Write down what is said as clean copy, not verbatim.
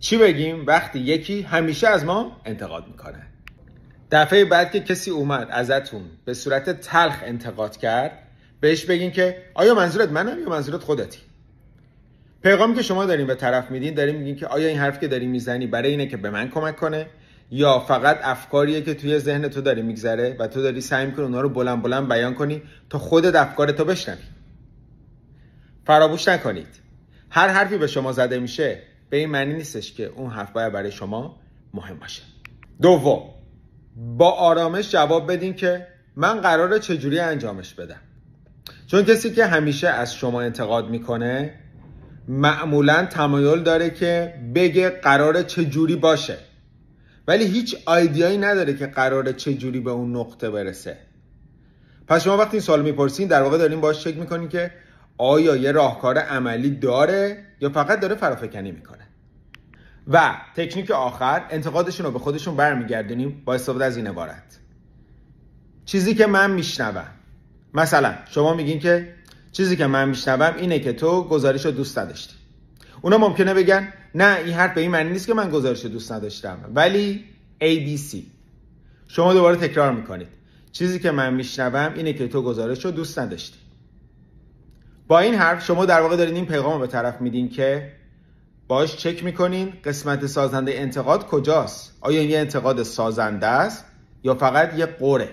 چی بگیم وقتی یکی همیشه از ما انتقاد میکنه؟ دفعه بعد که کسی اومد ازتون به صورت تلخ انتقاد کرد، بهش بگین که آیا منظورت منم یا منظورت خودتی؟ پیغامی که شما دارین به طرف میدین، دارین میگین که آیا این حرف که داری میزنی برای اینه که به من کمک کنه یا فقط افکاریه که توی ذهن تو داری میگذره و تو داری سعی میکنی اونا رو بلند بلند بیان کنی تا خودت افکارتو بشنوی. فراموش نکنید هر حرفی به شما زده میشه به این معنی نیستش که اون حرف باید برای شما مهم باشه. دوم، با آرامش جواب بدین که من قراره چجوری انجامش بدم. چون کسی که همیشه از شما انتقاد میکنه معمولاً تمایل داره که بگه قراره چجوری باشه، ولی هیچ ایده‌ای نداره که قراره چجوری به اون نقطه برسه. پس شما وقتی این سوال میپرسین در واقع دارین باهاش چک میکنین که آیا یه راهکار عملی داره یا فقط داره فرافکنی میکنه. و تکنیک آخر، انتقادشون رو به خودشون برمیگردونیم با استفاده از این عبارت: چیزی که من میشنوم. مثلا شما میگین که چیزی که من میشنوم اینه که تو گزارش رو دوست نداشتی. اونا ممکنه بگن نه این حرف به این معنی نیست که من گزارش رو دوست نداشتم، ولی ABC. شما دوباره تکرار میکنید چیزی که من میشنوم اینه که تو گزارش رو دوست نداشتی. با این حرف شما در واقع دارین این پیغام رو به طرف میدین که باش چک میکنین قسمت سازنده انتقاد کجاست. آیا یه انتقاد سازنده است یا فقط یه قوره؟